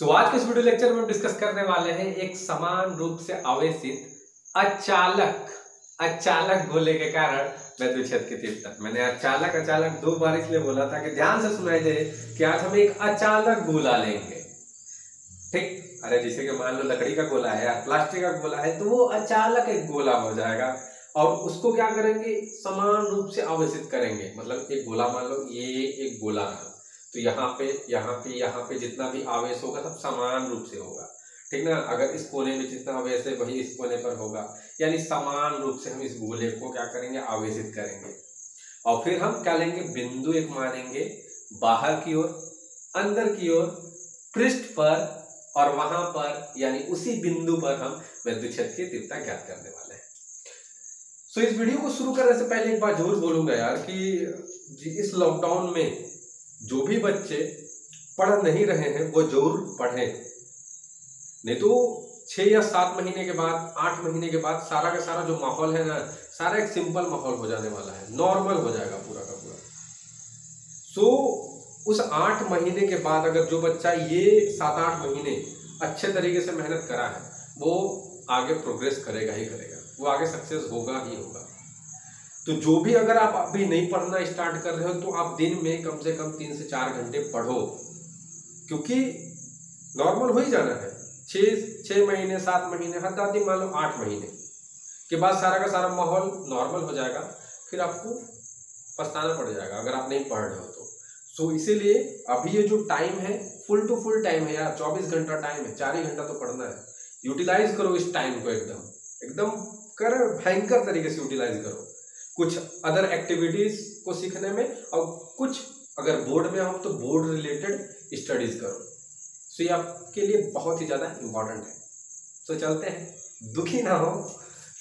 आज के इस वीडियो लेक्चर में हम डिस्कस करने वाले हैं एक समान रूप से आवेशित अचालक गोले के कारण विद्युत की तीव्रता। मैंने अचालक दो बार इसलिए बोला था कि ध्यान से सुनाई दे कि आज हम एक अचालक गोला लेंगे। ठीक, अरे जैसे कि मान लो लकड़ी का गोला है या प्लास्टिक का गोला है तो वो अचालक एक गोला हो जाएगा और उसको क्या करेंगे, समान रूप से आवेशित करेंगे। मतलब एक गोला मान लो ये एक गोला है तो यहाँ पे जितना भी आवेश होगा सब समान रूप से होगा। ठीक ना, अगर इस कोने में जितना आवेश है वही इस कोने पर होगा, यानी समान रूप से हम इस गोले को क्या करेंगे, आवेशित करेंगे। और फिर हम क्या लेंगे, बिंदु एक मानेंगे बाहर की ओर, अंदर की ओर, पृष्ठ पर और वहां पर, यानी उसी बिंदु पर हम विद्युत क्षेत्र की तीव्रता ज्ञात करने वाले हैं। सो इस वीडियो को शुरू करने से पहले एक बात जरूर बोलूंगा यार कि इस लॉकडाउन में जो भी बच्चे पढ़ नहीं रहे हैं वो जरूर पढ़ें, नहीं तो 6 या 7 महीने के बाद, 8 महीने के बाद सारा का सारा जो माहौल है ना, सारा एक सिंपल माहौल हो जाने वाला है, नॉर्मल हो जाएगा पूरा का पूरा। सो उस 8 महीने के बाद अगर जो बच्चा ये 7-8 महीने अच्छे तरीके से मेहनत करा है वो आगे प्रोग्रेस करेगा ही करेगा, वो आगे सक्सेस होगा ही होगा। तो जो भी अगर आप अभी नहीं पढ़ना स्टार्ट कर रहे हो तो आप दिन में कम से कम 3 से 4 घंटे पढ़ो, क्योंकि नॉर्मल हो ही जाना है। 6 महीने 7 महीने, हद आदि मान लो 8 महीने के बाद सारा का सारा माहौल नॉर्मल हो जाएगा, फिर आपको पछताना पड़ जाएगा अगर आप नहीं पढ़ रहे हो तो। सो इसीलिए अभी ये जो टाइम है फुल टू फुल टाइम है यार, 24 घंटा टाइम है, 4 ही घंटा तो पढ़ना है। यूटिलाइज करो इस टाइम को, एकदम भयंकर तरीके से यूटिलाइज करो, कुछ अदर एक्टिविटीज को सीखने में, और कुछ अगर बोर्ड में हो तो बोर्ड रिलेटेड स्टडीज करो। सो ये आपके लिए बहुत ही ज़्यादा इम्पोर्टेंट है। सो चलते हैं, दुखी ना हो,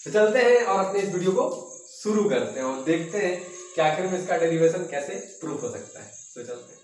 तो चलते हैं और अपने इस वीडियो को शुरू करते हैं और देखते हैं कि आखिर में इसका डेरिवेशन कैसे प्रूफ हो सकता है। सो चलते हैं।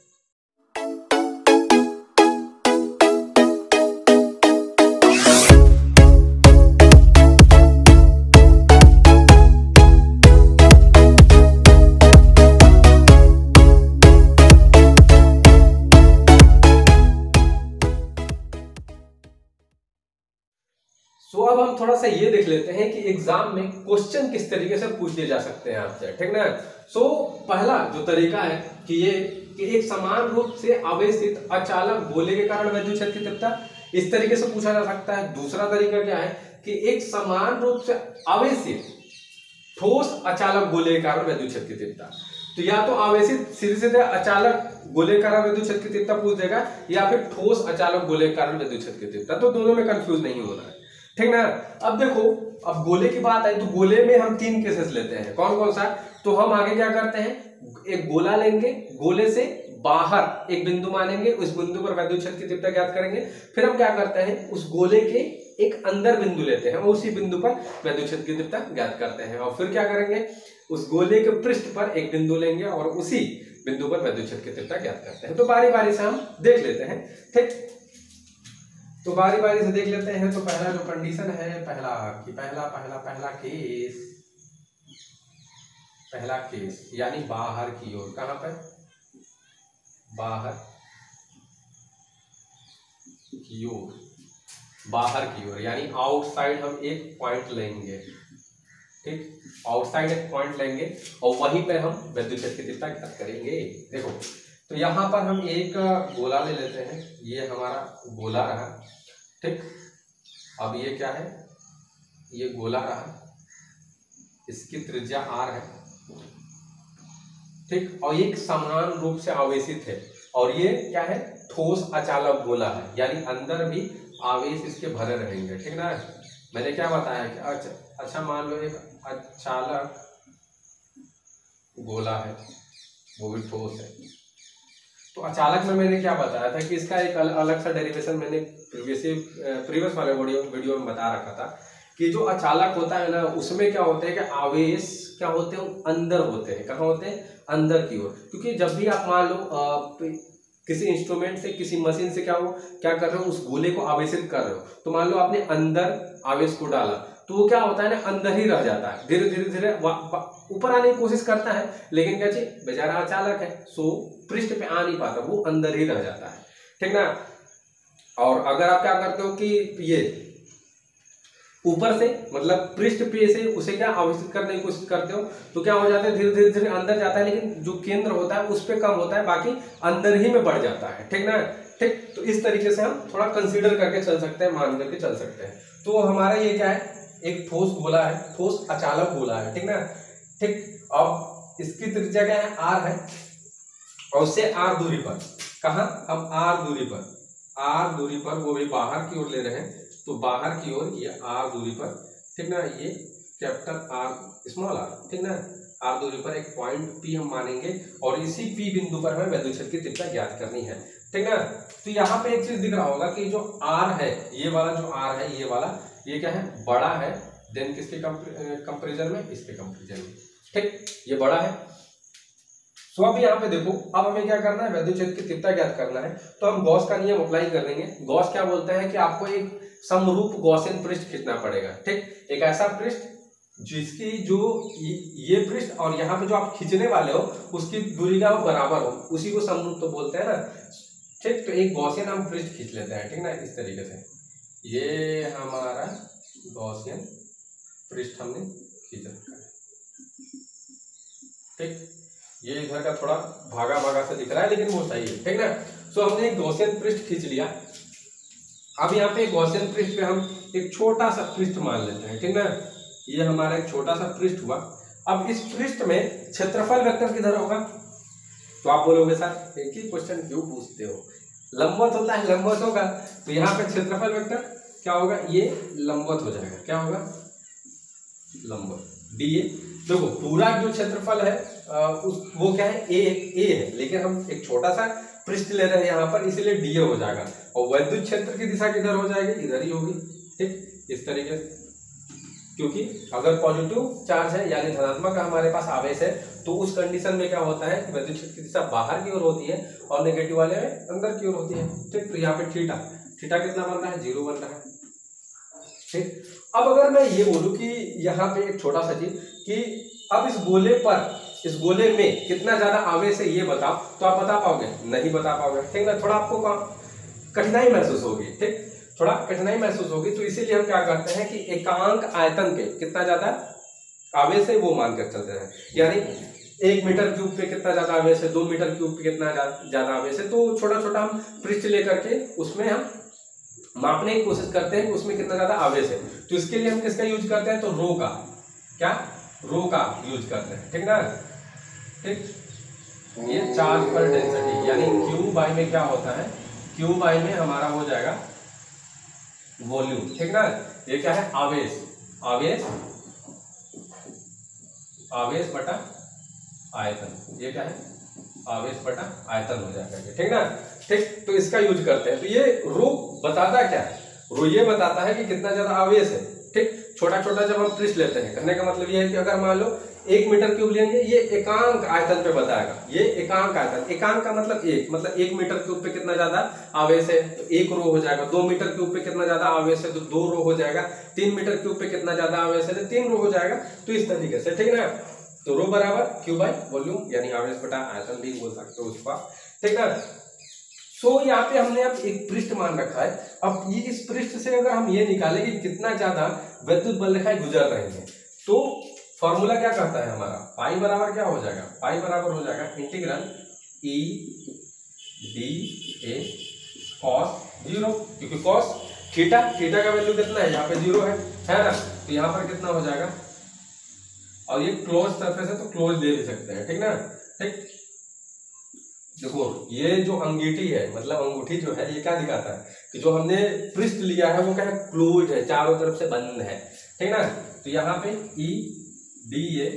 तो अब हम थोड़ा सा ये देख लेते हैं कि एग्जाम में क्वेश्चन किस तरीके से पूछ लिए जा सकते हैं आपसे, ठीक ना। सो पहला जो तरीका है कि एक समान रूप से आवेशित अचालक गोले के कारण विद्युत क्षेत्र की तीव्रता, इस तरीके से पूछा जा सकता है। दूसरा तरीका क्या है कि एक समान रूप से आवेशित ठोस अचालक गोले के कारण विद्युत क्षेत्र की तीव्रता। तो या तो आवेशित सीधे अचालक गोले के कारण विद्युत क्षेत्र की तीव्रता पूछ देगा, या फिर ठोस अचालक गोले के कारण विद्युत क्षेत्र की तीव्रता। तो दोनों में कंफ्यूज नहीं होना है, ठीक ना। अब देखो, अब गोले की बात आई तो गोले में हम 3 केसेस लेते हैं। कौन कौन सा, तो हम आगे क्या करते हैं, एक गोला लेंगे, गोले से बाहर एक बिंदु मानेंगे, उस बिंदु पर विद्युत क्षेत्र की तीव्रता ज्ञात करेंगे। फिर हम क्या करते हैं, उस गोले के एक अंदर बिंदु लेते हैं और उसी बिंदु पर विद्युत क्षेत्र की तीव्रता ज्ञात करते हैं। और फिर क्या करेंगे, उस गोले के पृष्ठ पर एक बिंदु लेंगे और उसी बिंदु पर विद्युत क्षेत्र की तीव्रता ज्ञात करते हैं। तो बारी बारी से हम देख लेते हैं, ठीक। तो बारी बारी से देख लेते हैं। तो पहला जो कंडीशन है, पहला केस यानी बाहर की ओर, कहां पर, बाहर की ओर यानी आउटसाइड हम एक पॉइंट लेंगे, ठीक। आउटसाइड एक पॉइंट लेंगे और वहीं पर हम विद्युत क्षेत्र की तीव्रता ज्ञात करेंगे। देखो, तो यहां पर हम एक गोला ले लेते हैं, ये हमारा गोला रहा, ठीक। अब ये क्या है, ये गोला रहा, इसकी त्रिज्या r है, ठीक। और ये समान रूप से आवेशित है और ये क्या है, ठोस अचालक गोला है, यानी अंदर भी आवेश इसके भरे रहेंगे, ठीक ना। मैंने क्या बताया कि अच्छा मान लो एक अचालक गोला है, वो भी ठोस है। तो अचालक में मैंने क्या बताया था कि इसका एक अलग सा डेरिवेशन मैंने प्रीवियस वाले वीडियो में बता रखा था कि जो अचालक होता है ना, उसमें क्या होता है कि आवेश क्या होते हैं, अंदर होते हैं। कहाँ होते हैं, अंदर की ओर। क्योंकि जब भी आप मान लो किसी इंस्ट्रूमेंट से, किसी मशीन से क्या कर रहे हो, उस गोले को आवेशित कर रहे हो, तो मान लो आपने अंदर आवेश को डाला तो वो क्या होता है ना, अंदर ही रह जाता है, धीरे धीरे ऊपर आने की कोशिश करता है, लेकिन क्या चाहिए, बेचारा अचालक है, सो पृष्ठ पे आ नहीं पाता, वो अंदर ही रह जाता है, ठीक ना। और अगर आप क्या करते हो कि ये ऊपर से मतलब पृष्ठ पे से उसे क्या आवेशित करने की कोशिश करते हो तो क्या हो जाता है, धीरे धीरे धीरे अंदर जाता है, लेकिन जो केंद्र होता है उस पे कम होता है, बाकी अंदर ही में बढ़ जाता है। ठीक ना, ठीक। तो इस तरीके से हम थोड़ा कंसीडर करके चल सकते हैं, मान करके चल सकते हैं। तो हमारा ये क्या है, एक ठोस गोला है, ठोस अचालक गोला है। ठीक ना, ठीक। अब इसकी त्रिज्या क्या है, r है, और उससे r दूरी पर, कहा हम r दूरी पर वो भी बाहर की ओर ले रहे हैं, तो बाहर की ओर ये r दूरी पर, ठीक ना, ये कैपिटल R स्मॉल r, ठीक ना, r दूरी पर एक पॉइंट P हम मानेंगे, और इसी P बिंदु पर हमें वैद्युत क्षेत्र की तीव्रता ज्ञात करनी है। ठीक ना, तो यहाँ पे एक चीज दिख रहा होगा कि जो R है, ये वाला जो R है, ये वाला, ये क्या है, बड़ा है देन किसके कंपेरिजन में, इसके कंपेरिजन में। ठीक, ये बड़ा है। तो अब यहाँ पे देखो, अब हमें क्या करना है, वैद्युत क्षेत्र की तीव्रता ज्ञात करना है, तो हम गॉस का नियम अप्लाई कर देंगे। गॉस क्या बोलता है कि आपको एक समरूप गॉसियन पृष्ठ खींचना पड़ेगा। ठीक, एक ऐसा पृष्ठ जिसकी जो ये पृष्ठ और यहाँ पे जो आप खींचने वाले हो उसकी दूरी का बराबर हो, उसी को समरूप तो बोलते हैं ना। ठीक, तो एक गॉसियन हम पृष्ठ खींच लेते हैं। ठीक ना, इस तरीके से ये हमारा गॉसियन पृष्ठ हमने खींच रखा है। ठीक, ये इधर का थोड़ा भागा भागा से दिख रहा है, लेकिन वो सही है। ठीक ना, तो हमने एक गॉसियन पृष्ठ खींच लिया। अब यहाँ पे गॉसियन पृष्ठ पे हम एक छोटा सा पृष्ठ मान लेते हैं। ठीक ना, ये हमारा एक छोटा सा पृष्ठ हुआ। अब इस पृष्ठ में क्षेत्रफल वेक्टर किधर होगा, तो आप बोलोगे सर एक ही क्वेश्चन क्यों पूछते हो, लंबवत होता है, लंबवत होगा, तो यहाँ पे क्षेत्रफल वेक्टर क्या होगा, ये लंबवत हो जाएगा। क्या होगा, लंबवत DA। देखो पूरा जो क्षेत्रफल है वो क्या है, A है, लेकिन हम एक छोटा सा पृष्ठ ले रहे हैं यहाँ पर, इसीलिए DA हो जाएगा। और वैद्युत क्षेत्र की दिशा किधर हो जाएगी, इधर ही होगी। ठीक, इस तरीके से, क्योंकि अगर पॉजिटिव चार्ज है यानी धनात्मक हमारे पास आवेश है, तो उस कंडीशन में क्या होता है कि वैद्युत क्षेत्र की दिशा बाहर की ओर होती है और नेगेटिव वाले में अंदर की ओर होती है। ठीक, तो यहाँ पे थीटा कितना बन रहा है, 0 बन रहा है। ठीक, अब अगर मैं ये बोलूं कि यहाँ पे एक छोटा सा चीज कि अब इस गोले में कितना ज्यादा आवेश है ये बताओ, तो आप बता पाओगे, नहीं बता पाओगे। ठीक ना, थोड़ा आपको कठिनाई महसूस होगी। ठीक, थोड़ा कठिनाई महसूस होगी, तो इसीलिए हम क्या करते हैं कि एकांक आयतन पे कितना ज्यादा आवेश है वो मानकर चलते हैं। यानी 1 मीटर क्यूब पे कितना ज्यादा आवेश है, 2 मीटर क्यूब पे कितना ज्यादा आवेश है, तो छोटा छोटा हम पृष्ठ लेकर के उसमें हम मापने की कोशिश करते हैं कि उसमें कितना ज्यादा आवेश है। तो इसके लिए हम किसका यूज करते हैं, तो रो का यूज करते हैं। ठीक ना, ठीक, ये चार्ज पर डेंसिटी यानी Q/, में क्या होता है, Q/, में हमारा हो जाएगा वॉल्यूम। ठीक ना, ये क्या है, आवेश बटा आयतन, ये क्या है, आवेश बटा आयतन हो जाएगा। ठीक ना, ठीक, तो इसका यूज करते हैं। तो ये रो बताता क्या है, रो ये बताता है कि कितना ज्यादा आवेश है। ठीक, छोटा छोटा जब हम पृष्ठ लेते हैं, कहने का मतलब ये है कि अगर मान लो 1 मीटर क्यूब लेंगे, ये एकांक आयतन पे बताएगा, ये एकांक आयतन, एकांक का मतलब 1 मीटर क्यूब पे कितना ज्यादा आवेश है तो 1 रो हो जाएगा, 2 मीटर क्यूब पे कितना ज्यादा आवेश है तो 2 रो हो जाएगा, 3 मीटर क्यूब पे कितना ज्यादा आवेश है तो 3 रो हो जाएगा। तो इस तरीके से, ठीक ना, तो रो बराबर Q/वॉल्यूम यानी आवेश बटा आयतन भी बोल सकते हो उसका। ठीक ना, सो यहाँ पे हमने अब एक पृष्ठ मान रखा है। अब ये इस पृष्ठ से अगर हम ये निकालें कि कितना ज्यादा विद्युत बल रेखाएं गुजर रही हैं, तो फॉर्मूला क्या कहता है हमारा, पाई बराबर क्या हो जाएगा, पाई बराबर हो जाएगा इंटीग्रल E/dA cos 0, क्योंकि cos थीटा का वैल्यू कितना है, यहाँ पे 0 है ना, तो यहाँ पर कितना हो जाएगा, और ये क्लोज सरफेस है तो क्लोज ले भी सकते हैं। ठीक ना, ठीक, देखो ये जो अंगीठी है, मतलब अंगूठी जो है, ये क्या दिखाता है कि जो हमने पृष्ठ लिया है वो क्या है, क्लोज है, चारों तरफ से बंद है। ठीक ना, तो यहाँ पे E/dA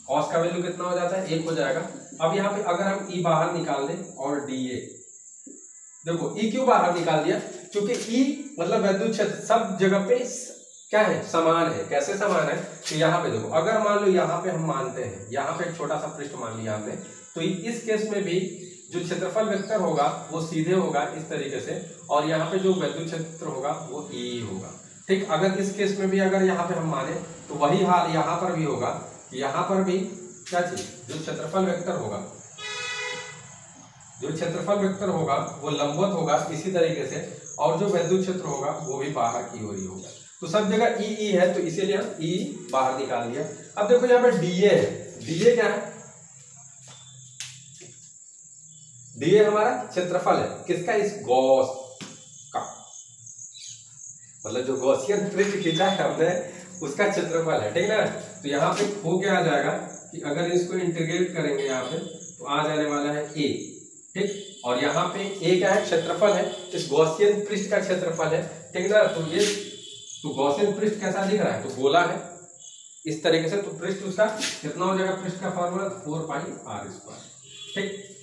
cos का वैल्यू कितना हो जाता है, 1 हो जाएगा। अब यहाँ पे अगर हम E बाहर निकाल दें और DA, देखो E क्यों बाहर निकाल दिया, क्योंकि E मतलब वैद्युत क्षेत्र सब जगह पे क्या है, समान है। कैसे समान है, तो यहाँ पे देखो, अगर मान लो यहाँ पे हम मानते हैं, यहाँ पे एक छोटा सा पृष्ठ मान लिया हमने, तो इस केस में भी जो क्षेत्रफल वेक्टर होगा वो सीधे होगा इस तरीके से, और यहाँ पे जो वैद्युत क्षेत्र होगा वो E होगा। ठीक, अगर इस केस में भी अगर यहाँ पे हम माने तो वही हाल यहाँ पर भी होगा, यहाँ पर भी क्या चीज, जो क्षेत्रफल वेक्टर होगा जो क्षेत्रफल वेक्टर होगा वो लंबवत होगा इसी तरीके से, और जो विद्युत क्षेत्र होगा वो भी बाहर की ओर ही होगा। तो सब जगह ई है, तो इसीलिए हम ई बाहर निकाल दिया। अब देखो यहाँ पे डीए है, डीए क्या है? डीए हमारा क्षेत्रफल है, किसका? इस गॉस का, मतलब जो गॉसियन पृष्ठ खींचा है हमने उसका क्षेत्रफल है, ठीक ना। तो यहाँ पे हो क्या आ जाएगा कि अगर इसको इंटीग्रेट करेंगे यहाँ पे तो आ जाने वाला है ए, ठीक। और यहाँ पे ए क्या है? क्षेत्रफल है, इस गॉसियन पृष्ठ का क्षेत्रफल है, ठीक ना। तो ये तो गॉसियन पृष्ठ कैसा दिख रहा है? तो गोला है इस तरीके से, तो पृष्ठ उसका कितना हो जाएगा? पृष्ठ का फॉर्मूला 4πr², ठीक।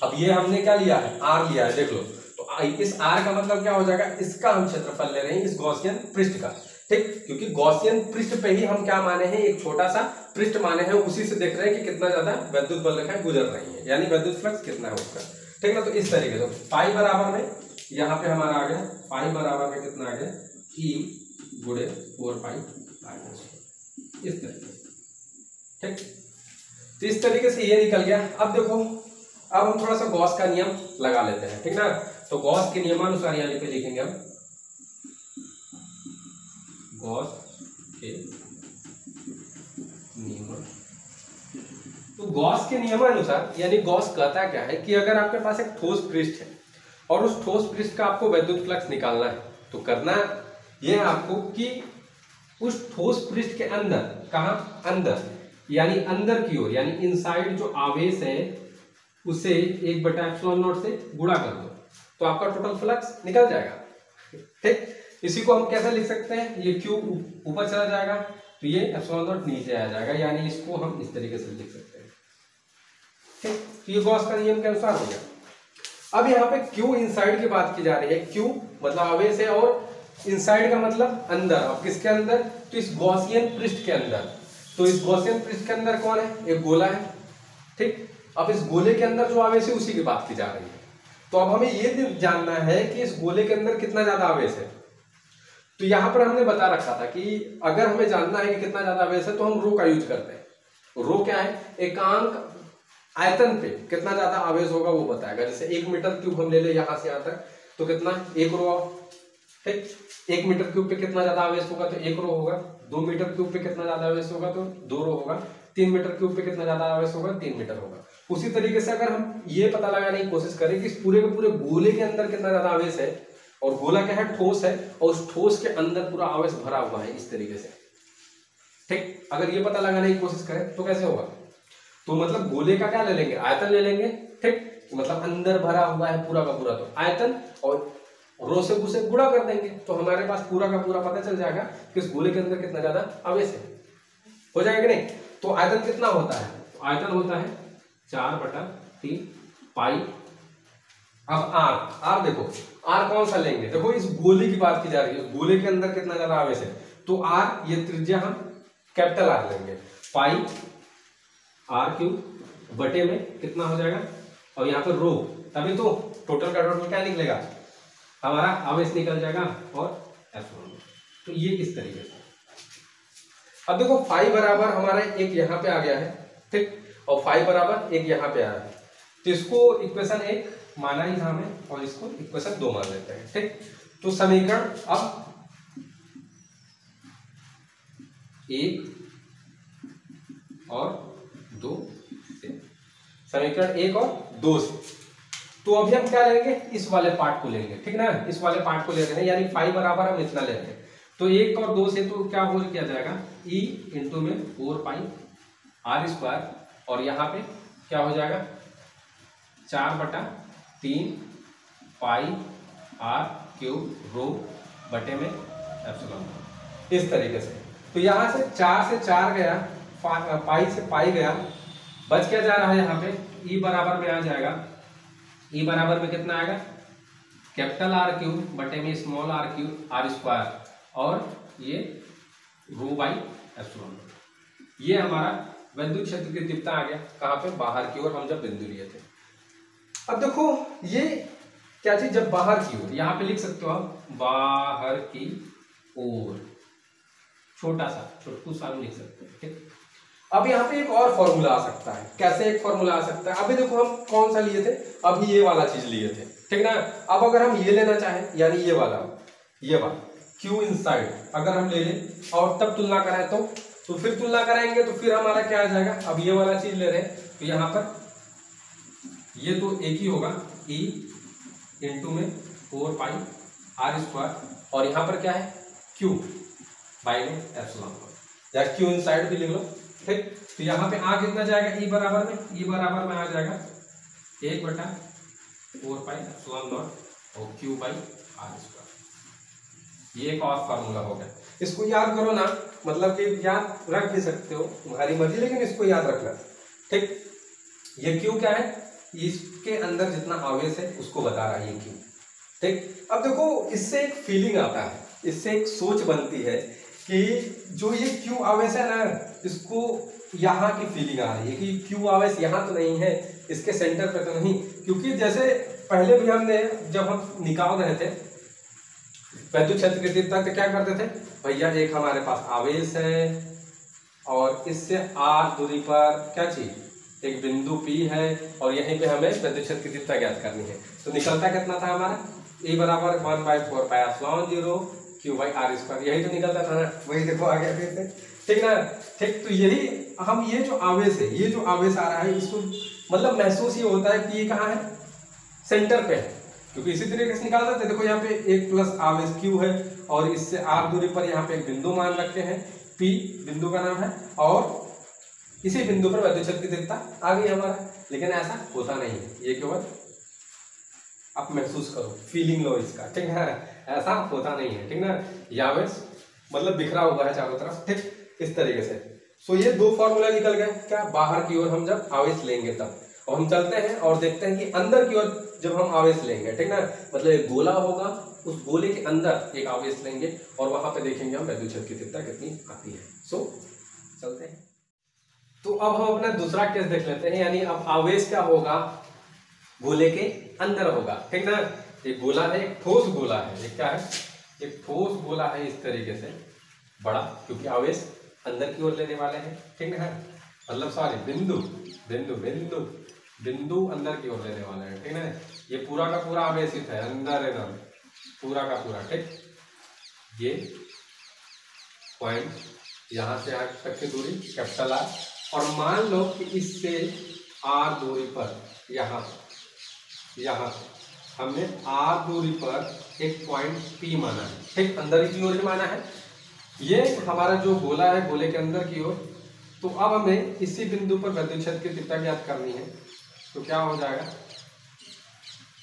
अब ये हमने क्या लिया है? आर लिया है, देख लो। तो इस आर का मतलब क्या हो जाएगा? इसका हम क्षेत्रफल ले रहे हैं, इस गॉसियन पृष्ठ का, ठीक। क्योंकि गॉसियन पृष्ठ पे ही हम क्या माने हैं? एक छोटा सा पृष्ठ माने हैं, उसी से देख रहे हैं कि कितना ज्यादा विद्युत बल रेखाएं गुजर रही है, यानी विद्युत फ्लक्स कितना है उसका, ठीक ना। तो इस तरीके से पाई बराबर में यहाँ पे हमारा आ गया, पाई बराबर में कितना आ गया? ई गुणे 4πr², इस तरीके से, ठीक। तो इस तरीके से ये निकल गया। अब देखो, अब हम थोड़ा सा गॉस का नियम लगा लेते हैं, ठीक ना। तो गॉस के नियमानुसार यहाँ पे लिखेंगे हम गॉस के नियम। तो गॉस के नियमानुसार यानी गॉस कहता क्या है कि अगर आपके पास एक ठोस पृष्ठ है और उस ठोस पृष्ठ का आपको विद्युत फ्लक्स निकालना है, तो करना यह है आपको कि उस ठोस पृष्ठ के अंदर, कहाँ? अंदर, यानी अंदर की ओर, यानी इनसाइड जो आवेश है उसे 1/ε0 से गुणा कर दो, तो आपका टोटल फ्लक्स निकल जाएगा, ठीक। इसी को हम कैसे लिख सकते हैं? ये क्यू ऊपर चला जाएगा तो ये ε0 नीचे आ जाएगा, यानी इसको हम इस तरीके से लिख सकते हैं, ठीक। तो ये गॉस का नियम के अनुसार हो गया। अब यहाँ पे क्यू इनसाइड की बात की जा रही है, क्यू मतलब आवेश है और इनसाइड का मतलब अंदर। अब किसके अंदर? तो इस गॉसियन पृष्ठ के अंदर। तो इस गॉसियन पृष्ठ के अंदर कौन है? एक गोला है, ठीक। अब इस गोले के अंदर जो आवेश है उसी की बात की जा रही है। तो अब हमें ये जानना है कि इस गोले के अंदर कितना ज्यादा आवेश है। तो यहां पर हमने बता रखा था कि अगर हमें जानना है कि कितना ज्यादा आवेश है तो हम रो का यूज करते हैं। रो क्या है? एकांक आयतन पे कितना ज्यादा आवेश होगा वो बताएगा। जैसे 1 मीटर क्यूब हम ले ले यहां से यहां तक, तो कितना? 1 रो, ठीक। 1 मीटर क्यूब पे कितना ज्यादा आवेश होगा? तो 1 रो होगा। 2 मीटर क्यूब पे कितना ज्यादा आवेश होगा? तो 2 रो होगा। 3 मीटर क्यूब पे कितना ज्यादा आवेश होगा? 3 मीटर होगा। उसी तरीके से अगर हम ये पता लगाने की कोशिश करें कि इस पूरे के पूरे गोले के अंदर कितना ज्यादा आवेश है, और गोला क्या है? ठोस है, और उस ठोस के अंदर पूरा आवेश भरा हुआ है इस तरीके से, ठीक। अगर ये पता लगाने की कोशिश करें तो कैसे होगा? तो मतलब गोले का क्या ले लेंगे? आयतन ले लेंगे, ठीक। मतलब अंदर भरा हुआ है पूरा का पूरा, तो आयतन और रो से उसे गुणा कर देंगे, तो हमारे पास पूरा का पूरा पता चल जाएगा कि इस गोले के अंदर कितना ज्यादा आवेश है। हो जाएगा कि नहीं? तो आयतन कितना होता है? तो आयतन होता है 4/3 पाई। अब आर देखो, आर कौन सा लेंगे? देखो इस गोले की बात की जा रही है, गोले के अंदर कितना ज्यादा आवेश है, तो आर, ये त्रिज्या हम कैपिटल आर लेंगे, पाई r³ बटे में कितना हो जाएगा, और यहाँ पर रो, तभी तो टोटल का टोटल क्या निकलेगा? हमारा आवेश निकल जाएगा, और एप्सिलॉन। तो ये इस तरीके से। अब देखो फाई बराबर हमारा एक यहाँ पे आ गया है, ठीक, और फाई बराबर एक यहाँ पे आया है, तो इसको इक्वेशन 1 माना ही था हमें, और इसको इक्वेशन 2 मान लेते हैं, ठीक। तो समीकरण अब 1 और 2 से, समीकरण 1 और 2 से, तो अभी हम क्या लेंगे? इस वाले पार्ट को लेंगे, ठीक ना, इस वाले पार्ट को ले रहे हैं, यानी फाई बराबर हम इतना ले रहे हैं। तो 1 और 2 से तो क्या हो किया जाएगा? ई इंटू में 4πr², और यहाँ पे क्या हो जाएगा? 4/3 पाई r³ रो बटे में एप्सिलॉन, इस तरीके से। तो यहाँ से 4 से 4 गया, पाई से पाई गया, बच क्या जा रहा है यहाँ पे? ई बराबर में आ जाएगा, ई बराबर में कितना आएगा? कैपिटल R³ बटे में स्मॉल r², और ये रो बाई एप्सिलॉन। ये हमारा विद्युत क्षेत्र की तीव्रता आ गया, कहाँ पे? बाहर की ओर, हम जब बिंदु लिए थे। अब देखो ये क्या चीज, जब बाहर की ओर, यहाँ पे लिख सकते हो आप बाहर की ओर, छोटा सा, छोटू सा लिख सकते हैं, ठीक। अब यहाँ पे एक और फॉर्मूला आ सकता है। कैसे एक फॉर्मूला आ सकता है? अभी देखो हम कौन सा लिए थे, अभी ये वाला चीज लिए थे, ठीक ना। अब अगर हम ये लेना चाहें, यानी ये वाला Q इनसाइड अगर हम ले लें और तब तुलना कराएं तो फिर तुलना कराएंगे तो फिर हमारा क्या आ जाएगा। अब ये वाला चीज ले रहे हैं तो यहाँ पर ये तो एक ही होगा, E इंटू में 4 पाई R स्क्वायर, और यहाँ पर क्या है Q बाई में एप्सिलॉन, या Q इनसाइड भी लिख लो, ठीक। तो यहाँ पे आ कितना जाएगा, E बराबर में आ जाएगा 1/4 पाई एप्सिलॉन नॉट और Q बाई R स्क्वायर। ये एक और फार्मूला हो गया। इसको याद करो ना, मतलब कि याद रख भी सकते हो, तुम्हारी मर्जी, लेकिन इसको याद रखना, ठीक। ये Q क्या है, इसके अंदर जितना आवेश है उसको बता रहा है ये Q, ठीक। अब देखो इससे एक फीलिंग आता है, इससे एक सोच बनती है कि जो ये Q आवेश है ना, इसको यहाँ की फीलिंग आ रही है कि Q आवेश यहाँ तो नहीं है, इसके सेंटर पे तो नहीं, क्योंकि जैसे पहले भी हमने जब हम निकाल रहे थे वैद्युत क्षेत्र की तीव्रता, तो क्या करते थे भैया, एक हमारे पास आवेश है और इससे r दूरी पर क्या चीज, एक बिंदु P है, और यहीं पे हमें वैद्युत क्षेत्र की तीव्रता ज्ञात करनी है। तो निकलता कितना था हमारा, E बराबर 1/4 pi epsilon 0 Q by R square, यही तो निकलता था ना। वही देखो आ गया फिर से, ठीक ना, ठीक। तो यही हम ये जो आवेश है, ये जो आवेश आ रहा है, इसको मतलब महसूस ये होता है कि ये कहाँ है, सेंटर पे है, क्योंकि इसी तरीके से निकाल सकते। देखो यहाँ पे एक प्लस आवेश Q है और इससे R दूरी पर यहाँ पे एक बिंदु मान रखे हैं, P बिंदु का नाम है, और इसी बिंदु पर वैद्युत क्षेत्र की तीव्रता आ गई हमारा। लेकिन ऐसा होता नहीं है, ये केवल आप महसूस करो, फीलिंग लो इसका, ठीक है, ऐसा होता नहीं है, ठीक ना। ये आवेश मतलब बिखरा हुआ है चारों तरफ, ठीक, इस तरीके से। सो ये दो फॉर्मूला निकल गए, क्या, बाहर की ओर हम जब आवेश लेंगे तब। और हम चलते हैं और देखते हैं कि अंदर की ओर जब हम आवेश लेंगे, ठीक ना, मतलब एक गोला होगा, उस गोले के अंदर एक आवेश लेंगे और वहां पे देखेंगे हम वैद्युत क्षेत्र की तीव्रता कितनी आती है। सो चलते हैं। तो अब हम अपना दूसरा केस देख लेते हैं, यानी अब आवेश क्या होगा, गोले के अंदर होगा, ठीक ना। एक गोला है, एक ठोस गोला है, एक क्या है, एक ठोस गोला है इस तरीके से बड़ा, क्योंकि आवेश अंदर की ओर लेने वाले हैं, ठीक ना, मतलब सॉरी बिंदु बिंदु बिंदु बिंदु अंदर की ओर लेने वाले हैं, ठीक ना। ये पूरा का पूरा आवेशित है, अंदर पूरा का पूरा, ठीक। ये पॉइंट यहाँ से यहाँ तक की दूरी कैपिटल R, और मान लो कि इससे R दूरी पर यहाँ हमने R दूरी पर एक पॉइंट P माना है, ठीक, अंदर की ओर माना है। ये हमारा जो गोला है, गोले के अंदर की ओर। तो अब हमें इसी बिंदु पर वैद्युत क्षेत्र की तीव्रता ज्ञात करनी है। तो क्या हो जाएगा,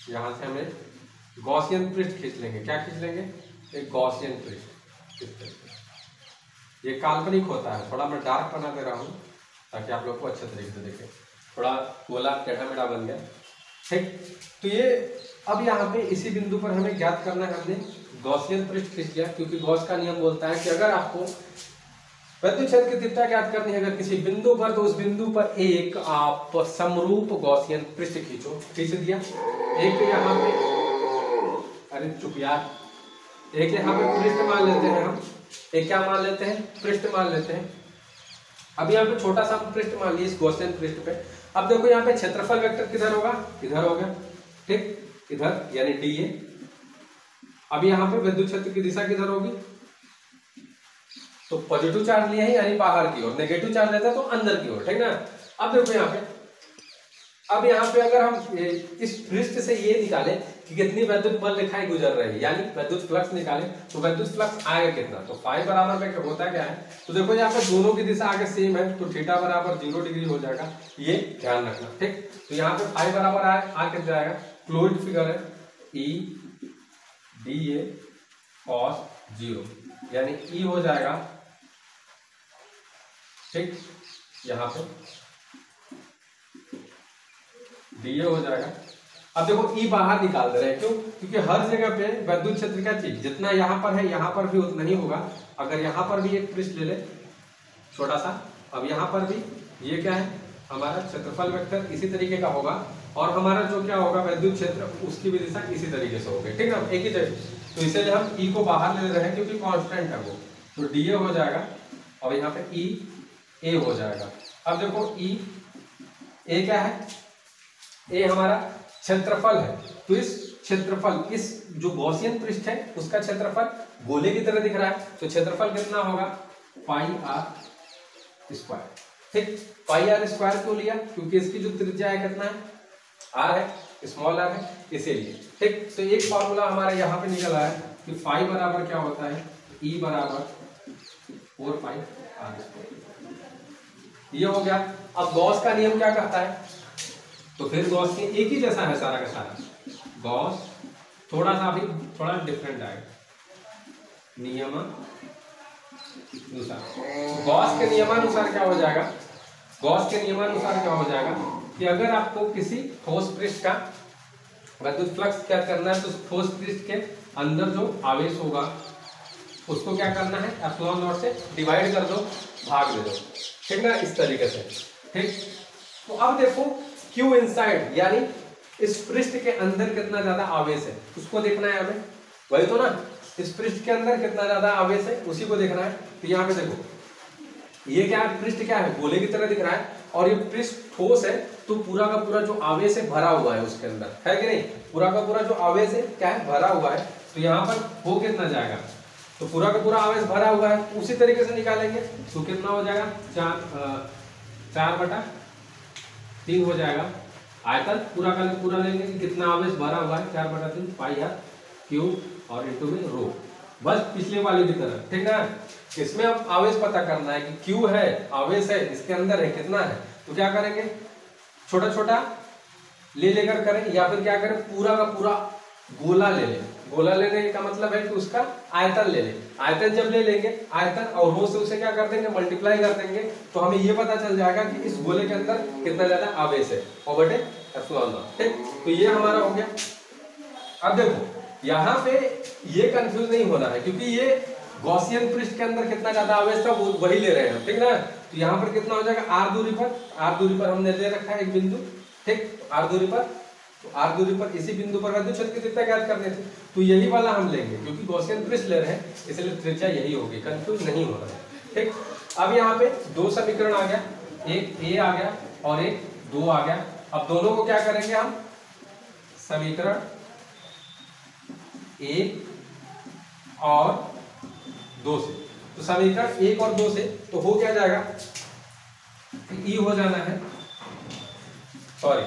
यहाँ से हमें गॉसियन पृष्ठ खींच लेंगे। क्या खींच लेंगे, एक गॉसियन पृष्ठ। ये काल्पनिक होता है, थोड़ा मैं डार्क बना दे रहा हूँ ताकि आप लोग को अच्छे तरीके से देखें। थोड़ा गोला टेढ़ा मेढ़ा बन गया, ठीक। तो ये अब यहाँ पे इसी बिंदु पर हमें ज्ञात करना है। हमने गॉसियन पृष्ठ खींच लिया, क्योंकि गॉस का नियम बोलता है कि अगर आपको वैद्युत क्षेत्र की तीव्रता ज्ञात करनी है अगर किसी बिंदु पर, तो उस बिंदु पर एक आप समरूप गॉसियन पृष्ठ खींचो। खींच दिया, एक यहाँ पे, अरे चुप यार, एक यहाँ पे पृष्ठ मान लेते हैं हम, एक क्या मान लेते हैं, पृष्ठ मान लेते हैं। अब यहाँ पे छोटा सा पृष्ठ मान लिया इस गॉसियन पृष्ठ पे। अब देखो यहाँ पे क्षेत्रफल वेक्टर किधर होगा, इधर हो गया, ठीक, इधर यानी dA। अब यहाँ पे विद्युत क्षेत्र की दिशा किधर होगी, तो पॉजिटिव चार्ज लिया है यानी बाहर की ओर, नेगेटिव चार्ज लेता है तो अंदर की ओर, ठीक ना। अब देखो यहाँ पे, अब यहाँ पे अगर हम इस पृष्ठ से ये निकालें कि कितनी वैद्युत बल रेखाएं गुजर रही है, यानी वैद्युत फ्लक्स निकालें, तो वैद्युत फ्लक्स आएगा कितना, तो फाई बराबर में होता क्या है, तो देखो यहाँ पे दोनों की दिशा आगे सेम है, तो थीटा बराबर 0 डिग्री हो जाएगा, ये ध्यान रखना, ठीक। तो यहाँ पे फाई बराबर आ कितना जाएगा, क्लोज्ड फिगर है, E dA cos 0, यानी E हो जाएगा, ठीक, यहाँ पे dA हो जाएगा। अब देखो E बाहर निकाल दे रहे हैं, क्यों, क्योंकि हर जगह पे वैद्युत क्षेत्र का चीज जितना यहाँ पर है यहाँ पर भी उतना ही होगा। अगर यहाँ पर भी एक पृष्ठ ले ले छोटा सा, अब यहाँ पर भी ये क्या है, हमारा क्षेत्रफल वेक्टर इसी तरीके का होगा, और हमारा जो क्या होगा वैद्युत क्षेत्र, उसकी भी दिशा इसी तरीके से होगी, ठीक है, एक ही जगह। तो इसीलिए हम E को बाहर ले रहे हैं क्योंकि कांस्टेंट है वो, तो dA हो जाएगा और यहाँ पे E A हो जाएगा। अब देखो ई, ए क्या है, ए हमारा क्षेत्रफल है। तो इस क्षेत्रफल, इस जो गॉसियन पृष्ठ है उसका क्षेत्रफल गोले की तरह दिख रहा है, तो क्षेत्रफल कितना होगा, पाई आर स्क्वायर। ठीक, पाई आर स्क्वायर क्यों लिया, क्योंकि इसकी जो त्रिज्या है कितना है, आर है, स्मॉल आर है, इसीलिए। ठीक, तो एक फॉर्मूला हमारा यहाँ पे निकल आया कि फाई बराबर क्या होता है, ई बराबर 4 पाई आर स्क्वायर, ये हो गया। अब गॉस का नियम क्या कहता है, तो फिर गॉस के एक ही जैसा है सारा का सारा, गॉस थोड़ा सा भी थोड़ा डिफरेंट आएगा, नियमानुसार। गॉस के नियमानुसार क्या हो जाएगा, गॉस के नियमानुसार क्या हो जाएगा कि अगर आपको किसी ठोस पृष्ठ का विद्युत फ्लक्स क्या करना है, तो उस ठोस पृष्ठ के अंदर जो आवेश होगा उसको क्या करना है, एप्सिलॉन नॉट से डिवाइड कर दो, भाग दे दो, ठीक ना, इस तरीके से। ठीक, तो अब देखो क्यू इनसाइड, यानी इस पृष्ठ के अंदर कितना ज्यादा आवेश है उसको देखना है हमें, वही तो ना, इस पृष्ठ के अंदर कितना ज्यादा आवेश है उसी को देखना है। तो यहाँ पे देखो ये क्या है, पृष्ठ क्या है, गोले की तरह दिख रहा है, और ये पृष्ठ ठोस है, तो पूरा का पूरा जो आवेश है भरा हुआ है उसके अंदर, है कि नहीं, पूरा का पूरा जो आवेश है क्या है, भरा हुआ है। तो यहाँ पर हो कितना जाएगा, तो पूरा का पूरा आवेश भरा हुआ है, उसी तरीके से निकालेंगे तो कितना हो जाएगा, 4/3 हो जाएगा। आयतन पूरा का पूरा लेंगे कि कितना आवेश भरा हुआ है, 4/3 पाई आर क्यूब और इंटू में रो, बस पिछले वाले की तरह, ठीक ना। इसमें अब आवेश पता करना है कि क्यू है, आवेश है, इसके अंदर है कितना है, तो क्या करेंगे, छोटा छोटा ले लेकर करें, या फिर क्या करें, पूरा का पूरा गोला ले लें। गोला लेने का मतलब है कि उसका आयतन ले लें, आयतन जब ले लेंगे, आयतन और रो से उसे क्या कर देंगे, मल्टीप्लाई कर देंगे, तो हमें ये पता चल जाएगा कि इस गोले के अंदर कितना ज्यादा आवेश है, और बटे एप्सिलॉन नॉट। ठीक, तो ये हमारा हो गया। अब देखो यहाँ पे ये कंफ्यूज नहीं होना है, क्योंकि ये गॉसियन पृष्ठ के अंदर कितना ज्यादा आवेश था वो वही ले रहे हैं, ठीक ना। तो यहाँ पर कितना हो जाएगा, आर दूरी पर हमने ले रखा है एक बिंदु, ठीक, आर दूरी पर, तो आर दूरी पर इसी बिंदु पर विद्युत क्षेत्र की तीव्रता ज्ञात करने थे, तो यही वाला हम लेंगे, क्योंकि गॉसियन पृष्ठ ले रहे हैं इसलिए त्रिज्या यही होगी, कंफ्यूज नहीं होना है। ठीक, अब यहाँ पे दो समीकरण आ गया, एक ए आ गया और एक 2 आ गया। अब दोनों को क्या करेंगे हम, समीकरण 1 और 2 से, तो समीकरण 1 और 2 से तो हो क्या जाएगा, ई हो जाना है, सॉरी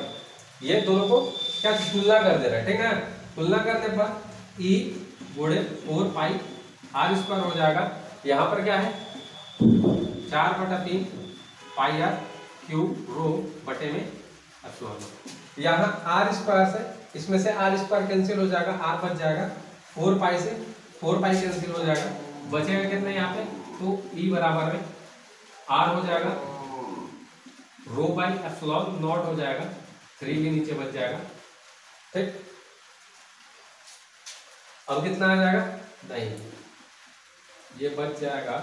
ये दोनों को क्या तुलना कर दे रहा है, ठीक है, तुलना करने पर ई गुणे 4 पाई आर स्क्वायर हो जाएगा। यहाँ पर क्या है, 4/3 पाई आर क्यूब रो बटे में एप्सिलॉन। यहाँ आर स्क्वायर से, इसमें से आर स्क्वायर कैंसिल हो जाएगा, आर बच जाएगा, 4 पाई से 4 पाई कैंसिल हो जाएगा, बचेगा कितना यहाँ पे, तो ई बराबर में आर हो जाएगा, रो बाई एप्सिलॉन नॉट हो जाएगा, 3 भी नीचे बच जाएगा। ठीक, अब कितना आ जाएगा, नहीं ये बच जाएगा,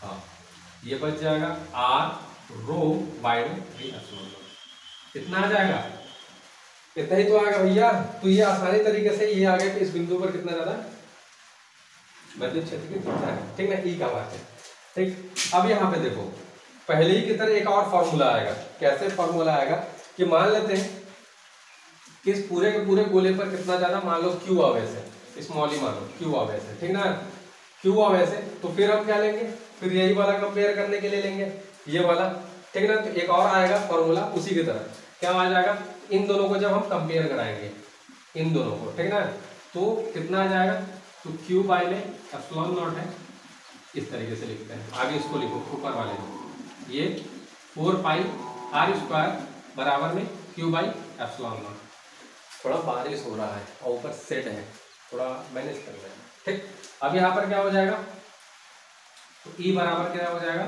हाँ ये बच जाएगा R rho by 3 epsilon naught, कितना आ जाएगा, इतना ही तो आएगा भैया। तो ये आसानी तरीके से ये आ गया कि इस बिंदु पर कितना ज्यादा विद्युत क्षेत्र की तीव्रता है, ठीक ना, ई का बात है। ठीक, अब यहाँ पे देखो पहले ही की तरह एक और फॉर्मूला आएगा। कैसे फॉर्मूला आएगा कि मान लेते हैं कि इस पूरे के पूरे गोले पर कितना ज्यादा, मान लो क्यू आवेश है, स्मॉल ही मान लो क्यू आवेश है, ठीक ना, क्यू आवेश है, तो फिर हम क्या लेंगे, फिर यही वाला कंपेयर करने के लिए लेंगे, ये वाला, ठीक ना। तो एक और आएगा फॉर्मूला उसी की तरह, क्या आ जाएगा, इन दोनों को जब हम कंपेयर कराएंगे, इन दोनों को, ठीक ना, तो कितना आ जाएगा, तो क्यू बाई में एप्सिलॉन नॉट है, इस तरीके से लिखते हैं। आगे इसको लिखो ऊपर वाले में, ये 4 पाई आर स्क्वायर बराबर में क्यू बाई एप्सिलॉन नॉट। थोड़ा बारिश हो रहा है और ऊपर सेट है, थोड़ा मैनेज कर रहे हैं। ठीक, अब यहाँ पर क्या हो जाएगा, तो ई बराबर क्या हो जाएगा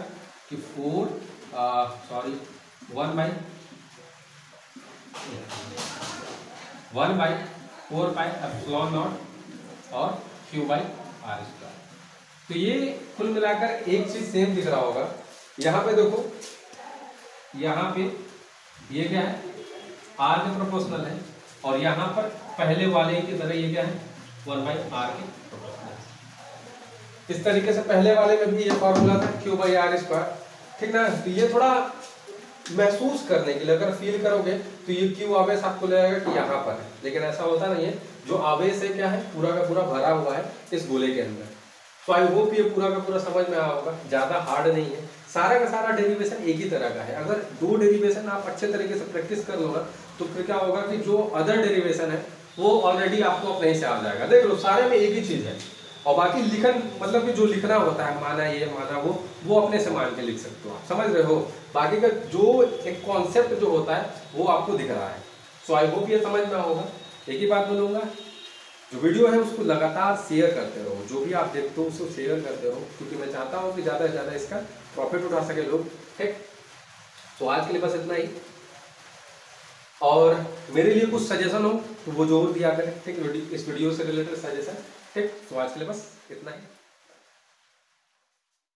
कि 1/4 पाई एप्सिलॉन नॉट और क्यू बाई आर स्क्वायर। तो ये कुल मिलाकर एक चीज सेम दिख रहा होगा। यहाँ पे देखो, यहाँ पे ये क्या है, आर के प्रोपोर्शनल है, और यहाँ पर पहले वाले की तरह ये क्या है, 1/r के प्रोपोर्शनल। इस तरीके से पहले वाले में भी ये फॉर्मूला था क्यू बाई आर स्क्वायर, ठीक ना। तो ये थोड़ा महसूस करने के लिए अगर फील करोगे तो ये क्यू आवेश आपको लगेगा कि यहाँ पर है, लेकिन ऐसा होता नहीं है। जो आवेश है क्या है, पूरा का पूरा भरा हुआ है इस गोले के अंदर। तो आई होप ये पूरा का पूरा समझ में आया होगा, ज़्यादा हार्ड नहीं है, सारा का सारा डेरिवेशन एक ही तरह का है। अगर दो डेरिवेशन आप अच्छे तरीके से प्रैक्टिस कर लो ना, तो फिर क्या होगा कि जो अदर डेरिवेशन है वो ऑलरेडी आपको अपने से आ जाएगा। देख लो सारे में एक ही चीज़ है, और बाकी लिखन मतलब कि जो लिखना होता है, माना ये माना वो अपने से मान के लिख सकते हो आप, समझ रहे हो। बाकी का जो एक कॉन्सेप्ट जो होता है वो आपको दिख रहा है। सो आई होप ये समझ में होगा। एक ही बात बोलूँगा, जो वीडियो है उसको लगातार शेयर करते रहो, जो भी आप देखते हो उसको शेयर करते रहो, क्योंकि मैं चाहता हूँ कि ज़्यादा से ज़्यादा इसका प्रॉफिट उठा सके लोग। ठीक, तो आज के लिए बस इतना ही। और मेरे लिए कुछ सजेशन हो तो वो जरूर दिया करें, ठीक, इस वीडियो से रिलेटेड सजेशन। ठीक, तो आज के लिए बस इतना ही।